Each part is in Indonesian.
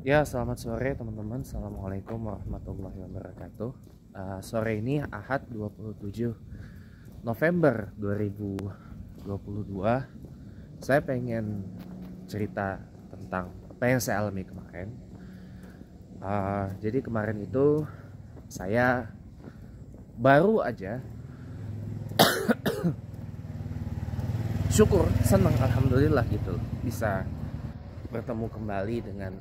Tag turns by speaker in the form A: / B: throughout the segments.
A: Ya, selamat sore teman-teman. Assalamualaikum warahmatullahi wabarakatuh. Sore ini Ahad 27 November 2022. Saya pengen cerita tentang apa yang saya alami kemarin. Jadi kemarin itu saya baru aja syukur, senang, alhamdulillah gitu bisa bertemu kembali dengan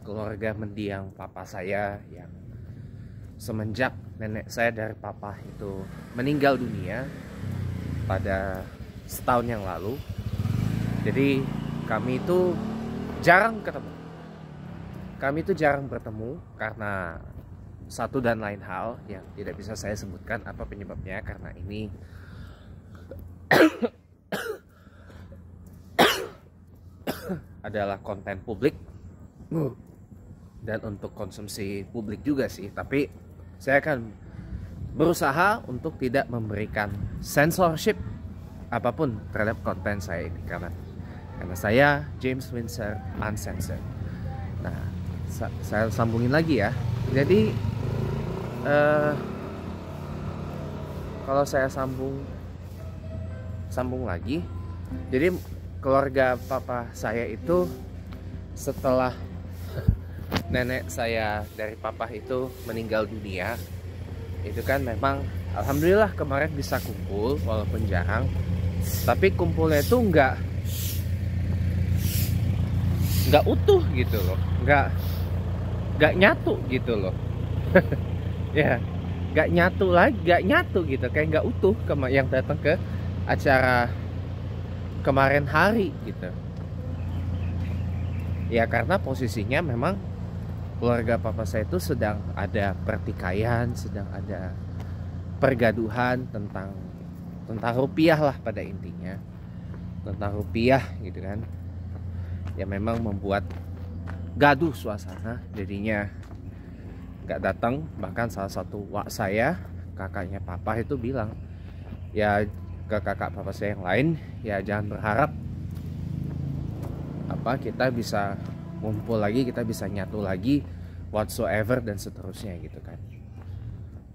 A: keluarga mendiang papa saya yang semenjak nenek saya dari papa itu meninggal dunia pada setahun yang lalu. Jadi kami itu jarang ketemu. Kami itu jarang bertemu karena satu dan lain hal yang tidak bisa saya sebutkan apa penyebabnya, karena ini adalah konten publik dan untuk konsumsi publik juga sih. Tapi saya akan berusaha untuk tidak memberikan censorship apapun terhadap konten saya ini, karena saya James Windsor Uncensored. Nah, saya sambungin lagi ya. Jadi kalau saya sambung lagi, jadi keluarga papa saya itu setelah nenek saya dari papa itu meninggal dunia, itu kan memang alhamdulillah kemarin bisa kumpul walaupun jarang, tapi kumpulnya itu nggak utuh gitu loh, nggak nyatu gitu loh. Ya, nggak nyatu gitu, kayak nggak utuh yang datang ke acara kemarin hari gitu. Ya karena posisinya memang keluarga papa saya itu sedang ada pertikaian, sedang ada pergaduhan tentang rupiah lah pada intinya, tentang rupiah gitu kan. Ya memang membuat gaduh suasana, jadinya nggak datang. Bahkan salah satu wak saya, kakaknya papa itu bilang ya ke kakak papa saya yang lain, ya jangan berharap kita bisa ngumpul lagi, kita bisa nyatu lagi whatsoever dan seterusnya gitu kan.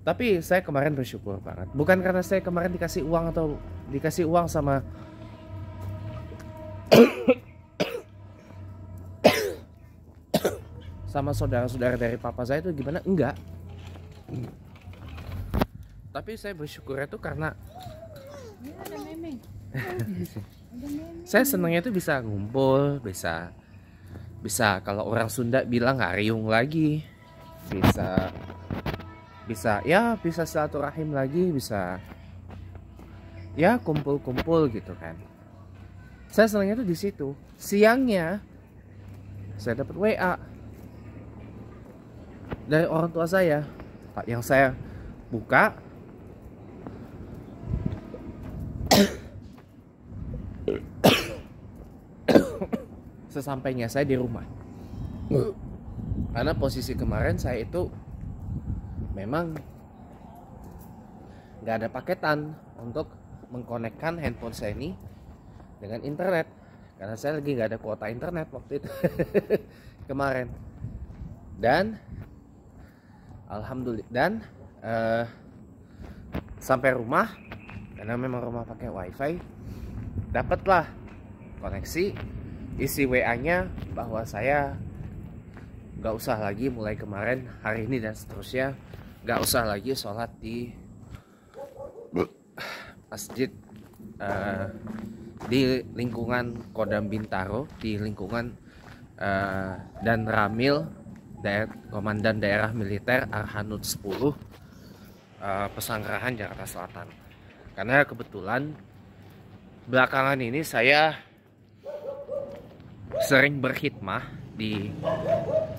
A: Tapi saya kemarin bersyukur banget, bukan karena saya kemarin dikasih uang sama sama saudara-saudara dari papa saya itu gimana, enggak. Tapi saya bersyukurnya itu karena saya senangnya itu bisa ngumpul, bisa kalau orang Sunda bilang ngariung lagi, bisa silaturahim lagi, bisa ya kumpul-kumpul gitu kan. Saya senangnya itu di situ. Siangnya saya dapat WA dari orang tua saya, yang saya buka sesampainya saya di rumah. Karena posisi kemarin saya itu memang nggak ada paketan untuk mengkonekkan handphone saya ini dengan internet, karena saya lagi nggak ada kuota internet waktu itu kemarin. Dan alhamdulillah, dan sampai rumah, karena memang rumah pakai wifi, dapatlah koneksi. Isi WA-nya bahwa saya nggak usah lagi mulai kemarin, hari ini dan seterusnya, nggak usah lagi sholat di masjid di lingkungan Kodam Bintaro, di lingkungan dan Ramil, Komandan Daerah Militer Arhanud 10, Pesanggerahan, Jakarta Selatan. Karena kebetulan belakangan ini saya sering berkhidmah di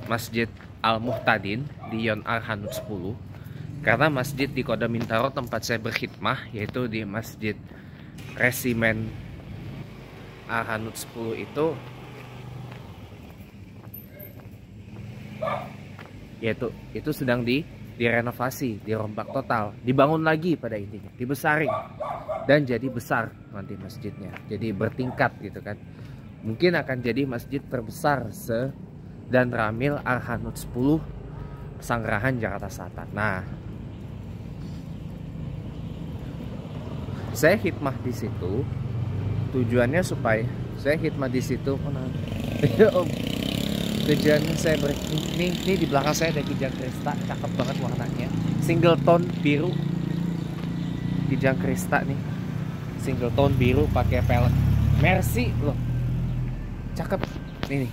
A: Masjid Al-Muhtadin di Yon Arhanud 10. Karena masjid di Kodam Bintaro tempat saya berkhidmah, yaitu di Masjid Resimen Arhanud 10 itu sedang direnovasi, dirombak total, dibangun lagi pada intinya, dibesarin dan jadi besar nanti masjidnya, jadi bertingkat gitu kan. Mungkin akan jadi masjid terbesar dan Ramil Arhanud 10 Pesanggerahan Jakarta Selatan. Nah, saya khidmah di situ tujuannya supaya saya khidmah di situ. Tujuannya saya ini di belakang saya ada Kijang Krista, cakep banget warnanya, single tone biru. Kijang Krista nih, single tone biru pakai pelek Mercy loh, cakep ini,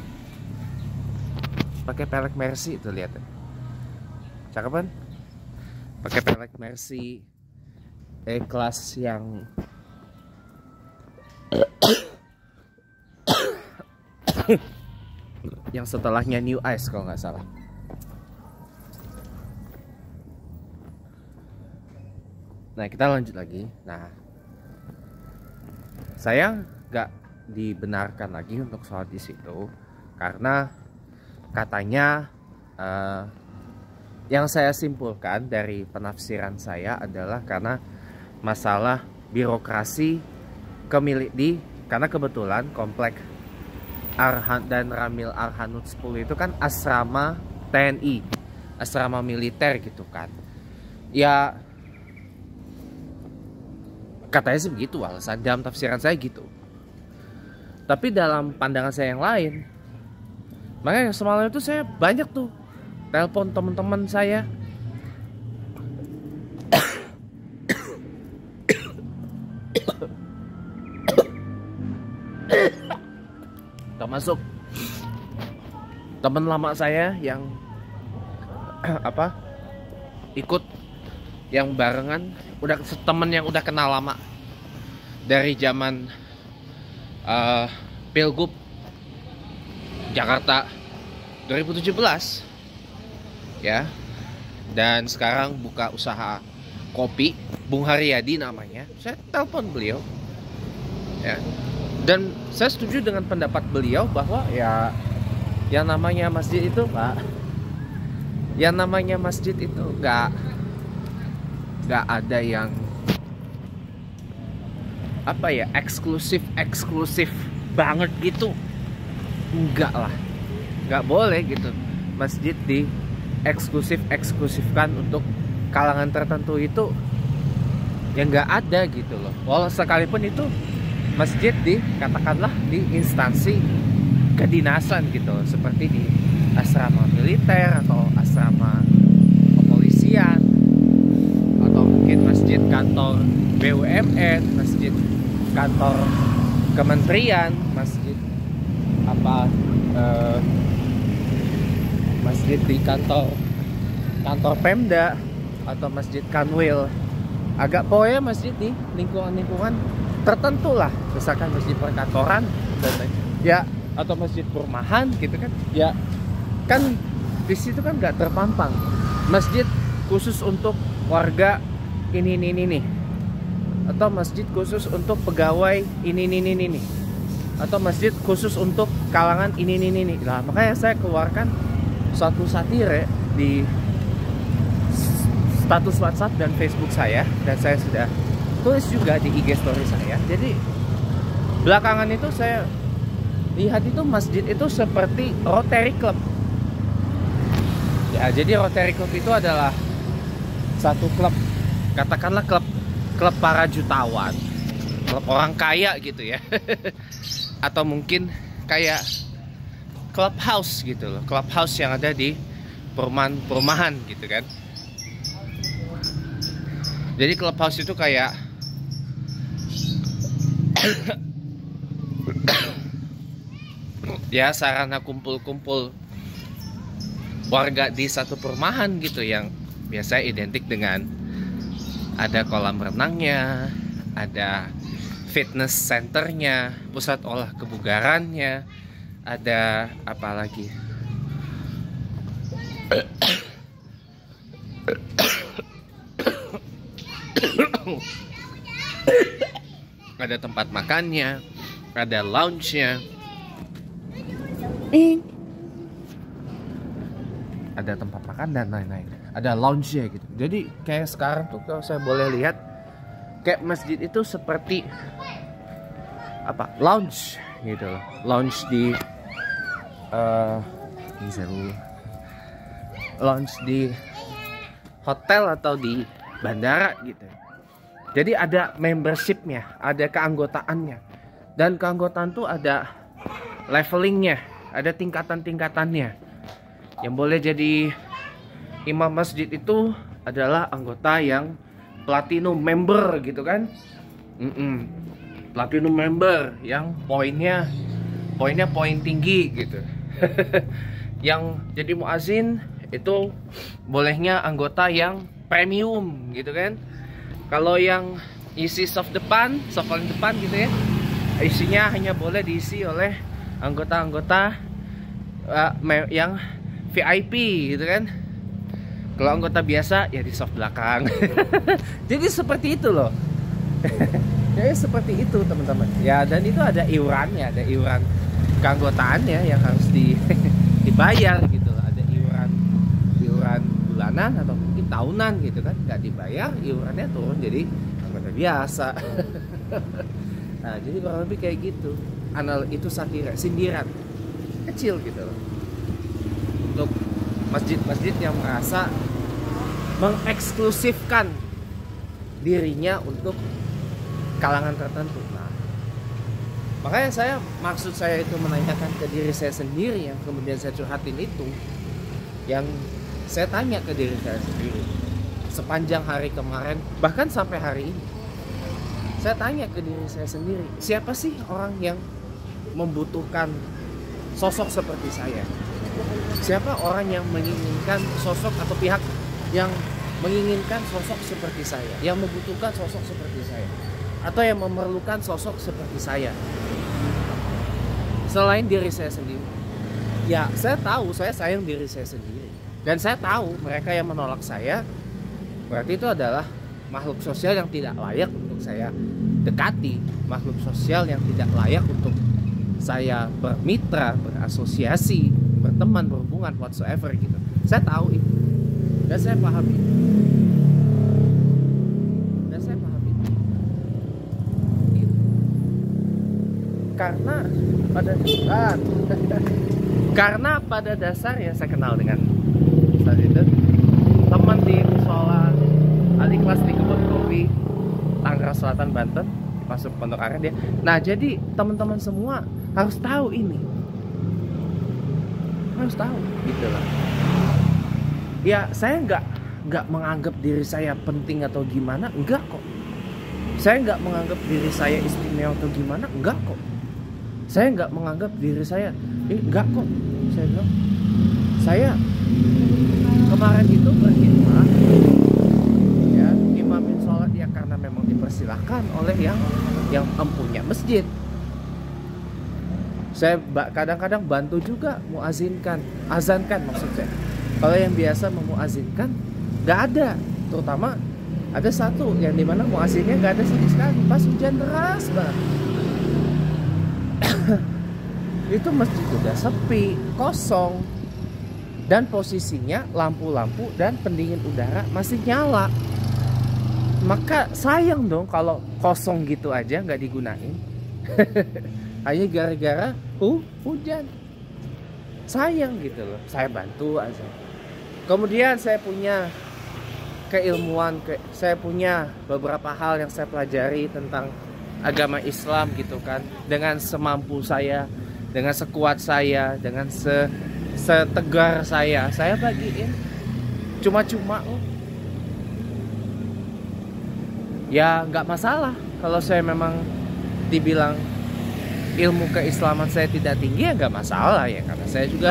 A: pakai pelek Mercy tuh, lihat, cakep kan? Pakai pelek Mercy kelas yang yang setelahnya New Ice kalau nggak salah. Nah, kita lanjut lagi. Nah, saya nggak dibenarkan lagi untuk sholat di situ karena katanya yang saya simpulkan dari penafsiran saya adalah karena masalah birokrasi karena kebetulan komplek Arhan dan Ramil Arhanud 10 itu kan asrama TNI, asrama militer gitu kan. Ya katanya sih begitu alasan, dalam tafsiran saya gitu. Tapi dalam pandangan saya yang lain, makanya semalam itu saya banyak tuh telepon teman-teman saya. Termasuk teman lama saya yang ikut yang barengan, udah temen yang udah kenal lama dari zaman Pilgub Jakarta 2017 ya, dan sekarang buka usaha kopi, Bung Haryadi namanya. Saya telepon beliau ya, dan saya setuju dengan pendapat beliau bahwa ya yang namanya masjid itu Pak, yang namanya masjid itu nggak ada yang eksklusif banget gitu, enggak lah, nggak boleh gitu masjid di eksklusifkan untuk kalangan tertentu, itu yang nggak ada gitu loh. Walau sekalipun itu masjid katakanlah di instansi kedinasan gitu, seperti di asrama militer atau asrama kepolisian, atau mungkin masjid kantor BUMN, masjid kantor kementerian, masjid masjid di kantor Pemda, atau masjid Kanwil. Agak pokoknya masjid di lingkungan tertentu lah, misalkan masjid perkantoran ya, atau masjid perumahan gitu kan ya, kan di situ kan nggak terpampang masjid khusus untuk warga ini nih, atau masjid khusus untuk pegawai ini, atau masjid khusus untuk kalangan ini nih. Lah makanya saya keluarkan suatu satire di status WhatsApp dan Facebook saya, dan saya sudah tulis juga di IG story saya. Jadi belakangan itu saya lihat itu masjid itu seperti Rotary Club ya. Jadi Rotary Club itu adalah satu klub, katakanlah klub para jutawan, klub orang kaya gitu ya. Atau mungkin kayak clubhouse gitu loh, clubhouse yang ada di perumahan gitu kan. Jadi clubhouse itu kayak ya sarana kumpul-kumpul warga di satu perumahan gitu, yang biasa identik dengan ada kolam renangnya, ada fitness centernya, pusat olah kebugarannya, ada apa lagi, ada tempat makannya, ada lounge-nya, ada tempat makan dan lain-lain, ada lounge-nya gitu. Jadi kayak sekarang tuh kalau saya boleh lihat, kayak masjid itu seperti lounge gitu loh. Lounge bisa lu launch di hotel atau di bandara gitu. Jadi ada membershipnya, ada keanggotaannya, dan keanggotaan tuh ada levelingnya, ada tingkatan-tingkatannya. Yang boleh jadi imam masjid itu adalah anggota yang platinum member gitu kan. Platinum member yang poinnya poin tinggi gitu. Yang jadi muazin itu bolehnya anggota yang premium gitu kan. Kalau yang isi soft paling depan gitu ya, isinya hanya boleh diisi oleh anggota-anggota yang VIP gitu kan. Kalau anggota biasa ya di soft belakang. Jadi seperti itu loh. Jadi seperti itu teman-teman. Ya, dan itu ada iurannya, ada iuran keanggotaannya yang harus dibayar gitu loh. Ada iuran bulanan atau mungkin tahunan gitu kan. Nggak dibayar, iurannya turun jadi anggota biasa. Nah, jadi kurang lebih kayak gitu. Itu sindiran kecil gitu loh. Untuk masjid-masjid yang merasa mengeksklusifkan dirinya untuk kalangan tertentu. Nah, makanya maksud saya itu menanyakan ke diri saya sendiri, yang kemudian saya curhatin itu, yang saya tanya ke diri saya sendiri sepanjang hari kemarin, bahkan sampai hari ini. Saya tanya ke diri saya sendiri, siapa sih orang yang membutuhkan sosok seperti saya? Siapa orang yang menginginkan sosok atau pihak yang menginginkan sosok seperti saya, yang membutuhkan sosok seperti saya, atau yang memerlukan sosok seperti saya selain diri saya sendiri? Ya, saya tahu, saya sayang diri saya sendiri, dan saya tahu mereka yang menolak saya berarti itu adalah makhluk sosial yang tidak layak untuk saya dekati, makhluk sosial yang tidak layak untuk saya bermitra, berasosiasi, berteman, berhubungan whatsoever gitu. Saya tahu itu, dan saya paham itu, gitu. Karena pada dasarnya saya kenal dengan Ustaz itu, teman di musola Al-Ikhlas di Kebun Kopi, Tangerang Selatan, Banten, masuk Pondok Aren dia. Nah, jadi teman-teman semua harus tahu ini. Harus tahu gitu lah. Ya, saya nggak menganggap diri saya penting atau gimana, enggak kok. Saya nggak menganggap diri saya istimewa atau gimana, enggak kok. Saya nggak menganggap diri saya enggak kok. Saya bilang, saya kemarin itu berkhidmat, ya, imamin sholat ya karena memang dipersilahkan oleh yang empunya masjid. Saya kadang-kadang bantu juga azankan maksud saya. Kalau yang biasa memuazinkan nggak ada, terutama ada satu yang dimana muazinnya nggak ada sama sekali pas hujan deras banget. Itu masjid udah sepi, kosong, dan posisinya lampu-lampu dan pendingin udara masih nyala. Maka sayang dong kalau kosong gitu aja nggak digunain. Hanya gara-gara hujan. Sayang gitu loh. Saya bantu aja. Kemudian saya punya keilmuan, saya punya beberapa hal yang saya pelajari tentang agama Islam gitu kan. Dengan semampu saya, dengan sekuat saya, dengan setegar saya bagiin cuma-cuma. Ya nggak masalah kalau saya memang dibilang ilmu keislaman saya tidak tinggi, ya nggak masalah ya, karena saya juga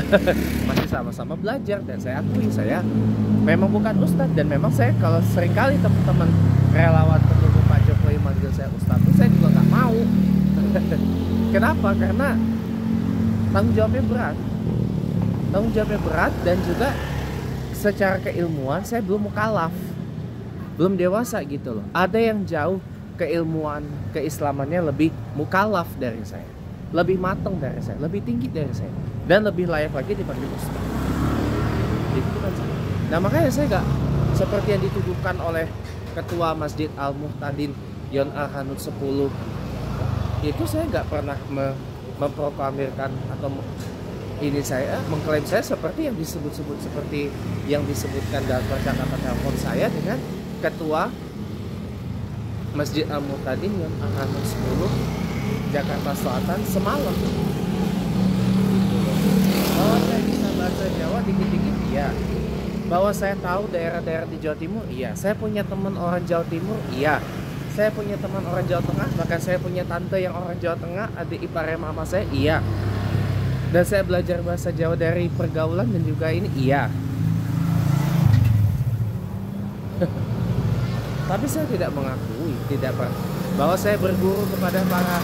A: masih sama-sama belajar, dan saya akui saya memang bukan ustadz, dan memang saya kalau seringkali teman-teman relawan pendukung Pak Jokowi manggil saya ustadz, saya juga nggak mau. Kenapa? Karena tanggung jawabnya berat, dan juga secara keilmuan saya belum mukallaf, belum dewasa gitu loh. Ada yang jauh keilmuan keislamannya lebih mukallaf dari saya, lebih matang dari saya, lebih tinggi dari saya, dan lebih layak lagi dipanggil ustaz. Itu kan saya. Nah, makanya saya nggak seperti yang dituduhkan oleh Ketua Masjid Al-Muhtadin Yon Arhanud 10. Itu saya nggak pernah memproklamirkan atau ini saya mengklaim saya seperti yang disebut-sebut seperti yang disebutkan dalam percakapan telepon saya dengan ketua Masjid Al-Muqtadin yang Aranet 10 Jakarta Selatan semalam. Bahwa saya bisa bahasa Jawa dikit-dikit, iya. Bahwa saya tahu daerah-daerah di Jawa Timur, iya. Saya punya teman orang Jawa Timur, iya. Saya punya teman orang Jawa Tengah, bahkan saya punya tante yang orang Jawa Tengah, adik ipar mama saya, iya. Dan saya belajar bahasa Jawa dari pergaulan dan juga ini, iya. Tapi saya tidak mengakui, bahwa saya berguru kepada para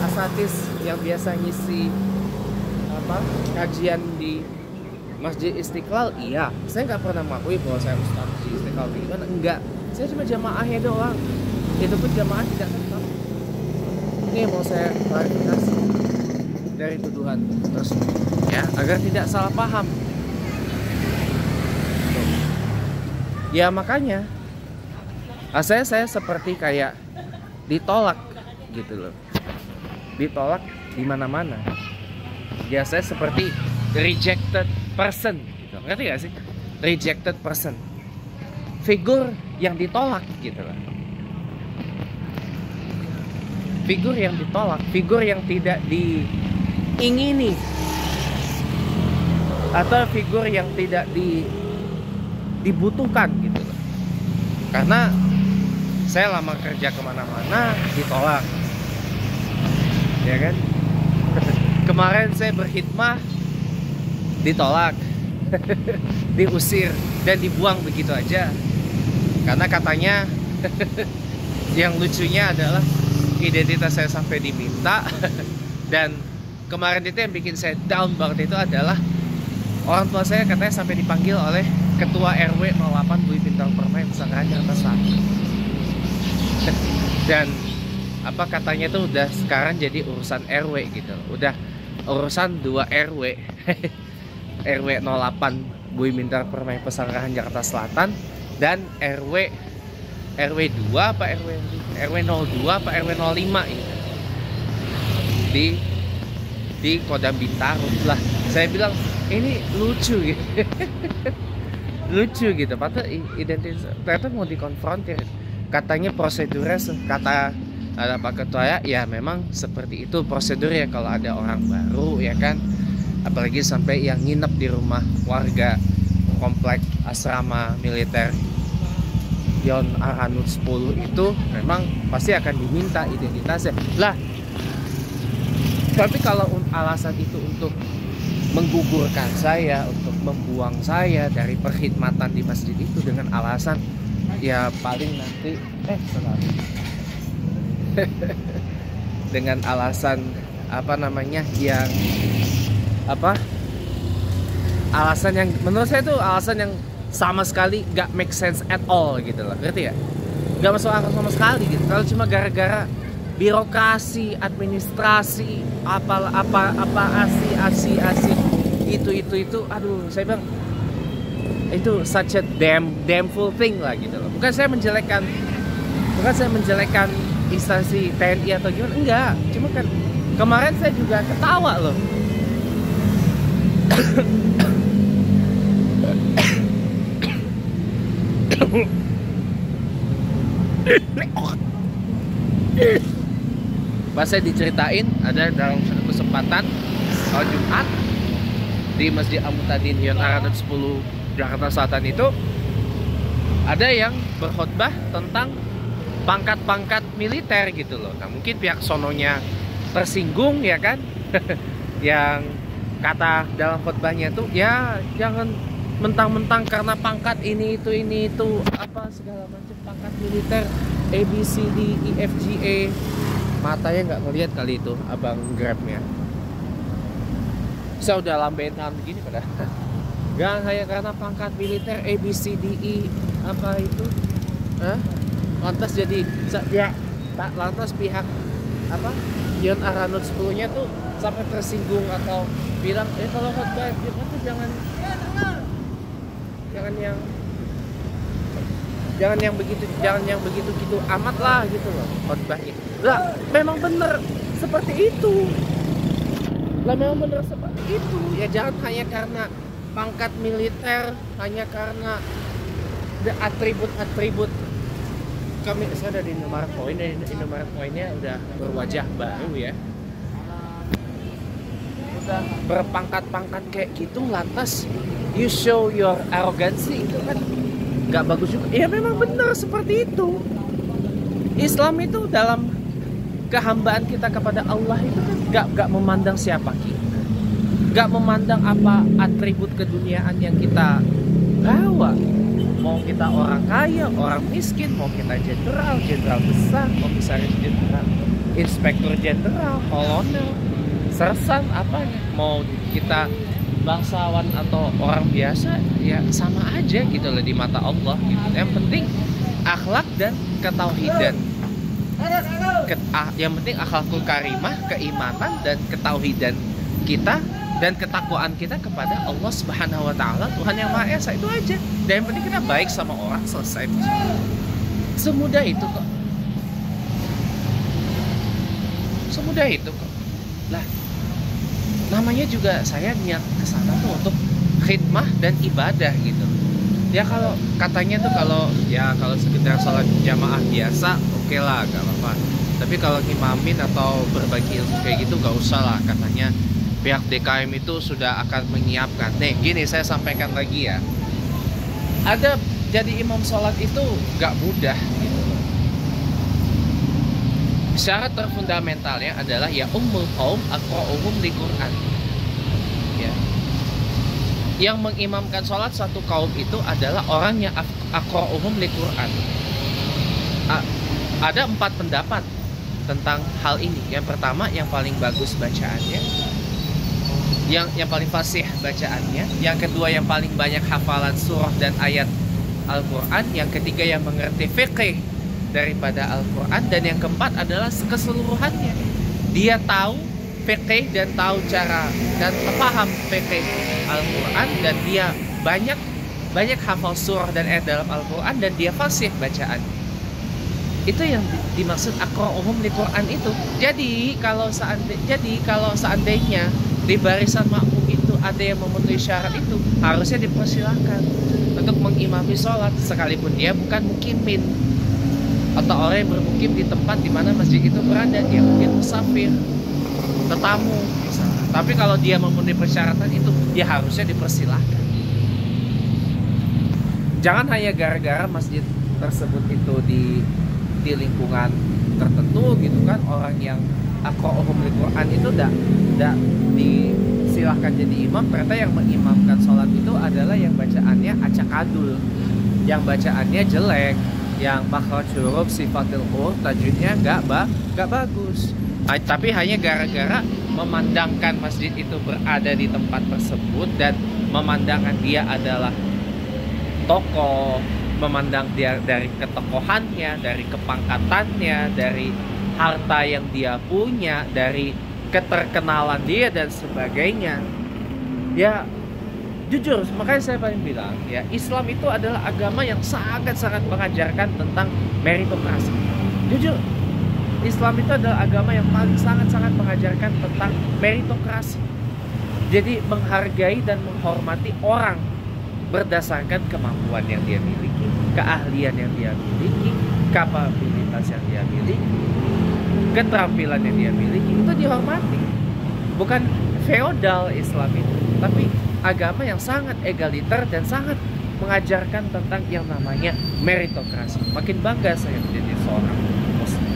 A: asatis yang biasa ngisi kajian di Masjid Istiqlal, iya. Saya nggak pernah mengakui bahwa saya ustaz Masjid Istiqlal gimana, enggak. Saya cuma jamaahnya doang. Itu pun jamaah tidak tetap. Ini mau saya klarifikasi dari tuduhan tersebut, ya, agar tidak salah paham. Ya makanya saya seperti kayak ditolak gitu loh, ditolak di mana-mana. Ya saya seperti rejected person gitu. Ngerti gak sih? Rejected person, figur yang ditolak gitu loh. Figur yang ditolak, figur yang tidak diingini, atau figur yang tidak dibutuhkan gitu loh. Karena saya lama kerja kemana-mana ditolak, ya kan? Kemarin saya berkhidmah ditolak, diusir dan dibuang begitu aja. Karena katanya yang lucunya adalah identitas saya sampai diminta. Dan kemarin itu yang bikin saya down banget itu adalah orang tua saya katanya sampai dipanggil oleh Ketua RW 08 Bui Bintang Permai Pesanggrahan Jakarta Selatan. Dan katanya itu udah sekarang jadi urusan RW gitu. Udah urusan 2 RW. RW 08 Bui Bintang Permai Pesanggrahan Jakarta Selatan dan RW 2 apa RW 02 apa RW 05 gitu. Di Kodam Bintaro lah. Saya bilang ini lucu gitu. Lucu gitu. Padahal identitas ternyata mau dikonfrontir. Katanya prosedurnya kata ada Pak Ketua ya memang seperti itu prosedurnya kalau ada orang baru, ya kan. Apalagi sampai yang nginep di rumah warga komplek asrama militer Yon Aranet 10 itu memang pasti akan diminta identitasnya. Lah, tapi kalau alasan itu untuk menggugurkan saya, untuk membuang saya dari perkhidmatan di masjid itu dengan alasan ya paling nanti dengan alasan yang alasan yang menurut saya itu alasan yang sama sekali gak make sense at all gitu loh, ngerti ya? Gak masuk akal sama sekali gitu. Kalau cuma gara-gara birokrasi, administrasi, apa asi itu, aduh, saya bilang itu such a damnful thing lah gitu loh. Bukan saya menjelekkan instansi TNI atau gimana, enggak. Cuma kan kemarin saya juga ketawa loh. Pas saya diceritain ada dalam satu kesempatan kalau Jumat di Masjid Al-Muqtadin Yon Aranet 10 Jakarta Selatan itu ada yang berkhutbah tentang pangkat-pangkat militer gitu loh. Nah mungkin pihak sononya tersinggung, ya kan. Yang kata dalam khutbahnya tuh ya jangan mentang-mentang karena pangkat ini itu apa segala macam pangkat militer A B C D E F G A. Matanya nggak ngelihat kali itu abang Grabnya. Saya udah lambain tangan begini pada. Gak kayak karena pangkat militer A B C D E apa itu, lantas jadi ya lantas pihak Yon Aranet 10-nya tuh sampai tersinggung atau bilang kalau khutbah itu jangan yang begitu gitu amat lah gitu loh khotbahnya. Lah memang bener seperti itu. Lah memang benar seperti itu. Ya jangan hanya karena pangkat militer, hanya karena atribut-atribut. Saya ada di Indomaret Point, dan Indomaret Pointnya udah berwajah baru ya. Udah berpangkat-pangkat kayak gitu, lantas you show your arrogancy, itu kan nggak bagus juga. Ya memang benar seperti itu. Islam itu dalam kehambaan kita kepada Allah itu kan nggak memandang siapa kita, nggak memandang apa atribut keduniaan yang kita bawa. Mau kita orang kaya, orang miskin, mau kita jenderal besar, komisaris jenderal, inspektur jenderal, kolonel, sersan, apa, mau kita bangsawan atau orang biasa, ya sama aja gitu loh di mata Allah gitu. Yang penting akhlak dan ketauhidan. Yang penting akhlakul karimah, keimanan dan ketauhidan kita dan ketakwaan kita kepada Allah Subhanahu wa taala, Tuhan yang Maha Esa, itu aja. Dan yang penting kita baik sama orang, selesai. Semudah itu kok. Semudah itu kok. Lah, namanya juga saya niat kesana tuh untuk khidmah dan ibadah gitu. Ya kalau katanya tuh kalau sekedar sholat jamaah biasa, oke lah, gak apa-apa. Tapi kalau ngimamin atau berbagi ilmu kayak gitu gak usah lah, katanya pihak DKM itu sudah akan menyiapkan. Nih gini, saya sampaikan lagi ya, ada jadi imam sholat itu gak mudah gitu. Syarat terfundamentalnya adalah ya ummul qaum aqra'uhum li Qur'an. Ya. Yang mengimamkan sholat satu kaum itu adalah orang yang aqra'uhum li Qur'an. Ada 4 pendapat tentang hal ini. Yang pertama, yang paling bagus bacaannya, yang paling fasih bacaannya. Yang kedua, yang paling banyak hafalan surah dan ayat Al-Quran. Yang ketiga, yang mengerti fiqih daripada Al-Quran. Dan yang keempat adalah keseluruhannya. Dia tahu fiqih dan tahu cara dan paham fiqih Al-Quran, dan dia banyak hafal surah dan ayat dalam Al-Quran, dan dia fasih bacaan. Itu yang dimaksud aqra'uhum li Quran itu. Jadi kalau seandainya di barisan makmum itu ada yang memenuhi syarat itu, harusnya dipersilakan untuk mengimami sholat sekalipun dia bukan mukimin atau orang yang bermukim di tempat di mana masjid itu berada. Dia mungkin musafir, tetamu misalnya. Tapi kalau dia memenuhi persyaratan itu, dia harusnya dipersilahkan. Jangan hanya gara-gara masjid tersebut itu di lingkungan tertentu gitu kan, orang yang aqra'uhum li Quran itu tidak disilahkan jadi imam. Ternyata yang mengimamkan sholat itu adalah yang bacaannya acak-adul, yang bacaannya jelek, yang makhraj huruf, sifatil huruf, tajwidnya gak bagus. Tapi hanya gara-gara memandangkan masjid itu berada di tempat tersebut dan memandangkan dia adalah tokoh, memandang dia dari ketokohannya, dari kepangkatannya, dari harta yang dia punya, dari keterkenalan dia dan sebagainya. Ya jujur, makanya saya paling bilang ya, Islam itu adalah agama yang sangat-sangat mengajarkan tentang meritokrasi. Jujur, Islam itu adalah agama yang paling sangat-sangat mengajarkan tentang meritokrasi. Jadi menghargai dan menghormati orang berdasarkan kemampuan yang dia miliki, keahlian yang dia miliki, kapabilitas yang dia miliki, keterampilan yang dia miliki, itu dihormati. Bukan feodal Islam itu, tapi agama yang sangat egaliter dan sangat mengajarkan tentang yang namanya meritokrasi. Makin bangga saya menjadi seorang Muslim.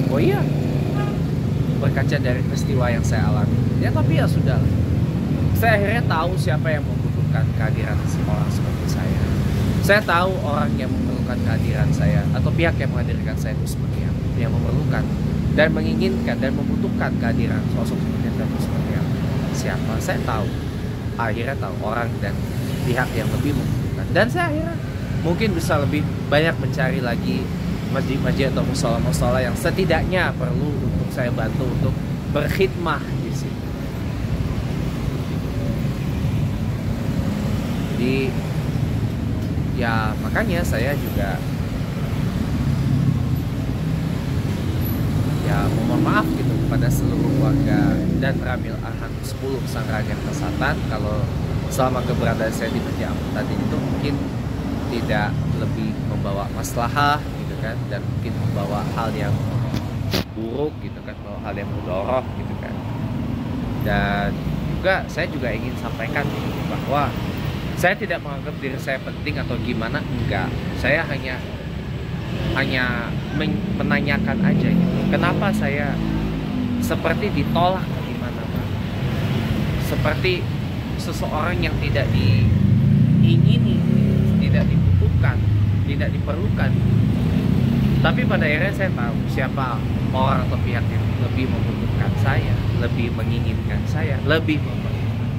A: Oh iya, berkaca dari peristiwa yang saya alami. Ya tapi ya sudah, saya akhirnya tahu siapa yang membutuhkan kehadiran orang seperti saya. Saya tahu orang yang memerlukan kehadiran saya, atau pihak yang menghadirkan saya itu seperti apa, yang memerlukan dan menginginkan dan membutuhkan kehadiran sosok seperti itu seperti apa. Siapa? Saya tahu. Akhirnya tahu orang dan pihak yang lebih membutuhkan. Dan saya akhirnya mungkin bisa lebih banyak mencari lagi masjid-masjid atau musola-musola yang setidaknya perlu untuk saya bantu untuk berkhidmah di sini. Jadi ya makanya saya juga ya mohon maaf gitu kepada seluruh warga dan Ramil Arhan 10 Sangrangan Kesatan, kalau selama keberadaan saya di Masjid Ampun tadi itu mungkin tidak lebih membawa maslahah gitu kan, dan mungkin membawa hal yang buruk gitu kan, membawa hal yang mudorah gitu kan. Dan juga saya juga ingin sampaikan bahwa saya tidak menganggap diri saya penting atau gimana, enggak. Saya hanya menanyakan aja gitu. Kenapa saya seperti ditolak di mana-mana, seperti seseorang yang tidak diingini, tidak dibutuhkan, tidak diperlukan. Tapi pada akhirnya saya tahu siapa orang atau pihak yang lebih membutuhkan saya, lebih menginginkan saya, lebih memerlukan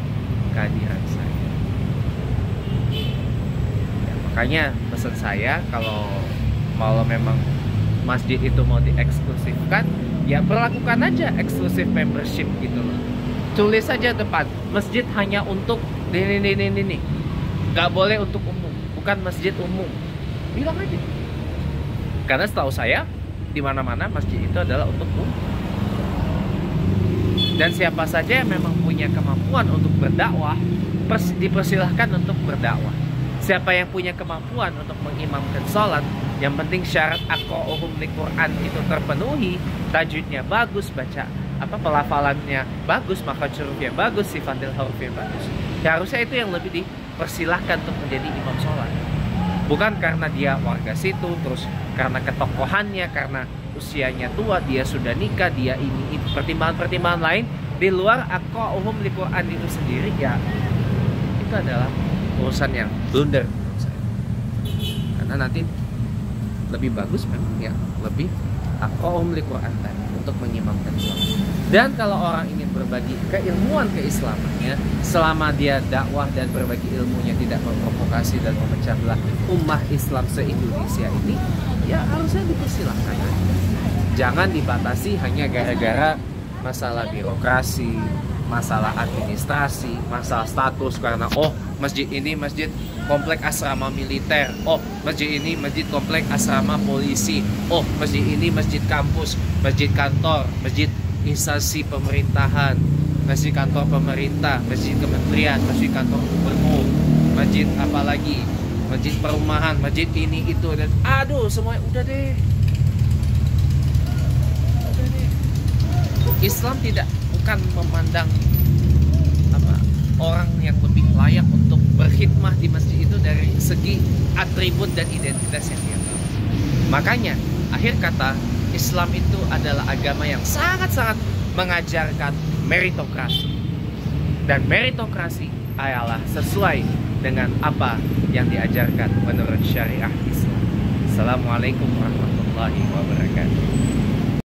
A: kehadiran saya. Ya, makanya pesan saya, kalau memang masjid itu mau dieksklusifkan, ya perlakukan aja eksklusif membership gitu loh. Tulis saja depan, masjid hanya untuk ini. Nggak boleh untuk umum, bukan masjid umum. Bilang aja. Karena setahu saya di mana-mana masjid itu adalah untuk umum. Dan siapa saja yang memang punya kemampuan untuk berdakwah, dipersilahkan untuk berdakwah. Siapa yang punya kemampuan untuk mengimamkan sholat, yang penting syarat aqra'uhum liquran itu terpenuhi, tajwidnya bagus, baca pelafalannya bagus, maka hurufnya bagus, sifatil hurufnya bagus. Ya harusnya itu yang lebih dipersilahkan untuk menjadi imam sholat. Bukan karena dia warga situ, terus karena ketokohannya, karena usianya tua, dia sudah nikah, dia ini pertimbangan-pertimbangan lain di luar aqra'uhum liquran itu sendiri, ya itu adalah urusan yang blunder menurut saya. Karena nanti lebih bagus memang ya lebih aqra'uhum liquran tadi untuk mengimamkan sholat. Dan kalau orang ingin berbagi keilmuan keislamannya, selama dia dakwah dan berbagi ilmunya tidak memprovokasi dan memecah belah ummah Islam se-Indonesia ini, ya harusnya dipersilahkan. Jangan dibatasi hanya gara-gara masalah birokrasi, masalah administrasi, masalah status, karena masjid ini masjid komplek asrama militer, masjid ini masjid komplek asrama polisi, masjid ini masjid kampus, masjid kantor, masjid instansi pemerintahan, masjid kantor pemerintah, masjid kementerian, masjid kantor gubernur, masjid apalagi, masjid perumahan, masjid ini itu, dan aduh semuanya udah deh. Islam bukan memandang orang yang lebih layak untuk berkhidmah di masjid itu dari segi atribut dan identitas yang dia tahu. Makanya akhir kata, Islam itu adalah agama yang sangat-sangat mengajarkan meritokrasi. Dan meritokrasi adalah sesuai dengan apa yang diajarkan menurut syariah Islam. Assalamualaikum warahmatullahi wabarakatuh.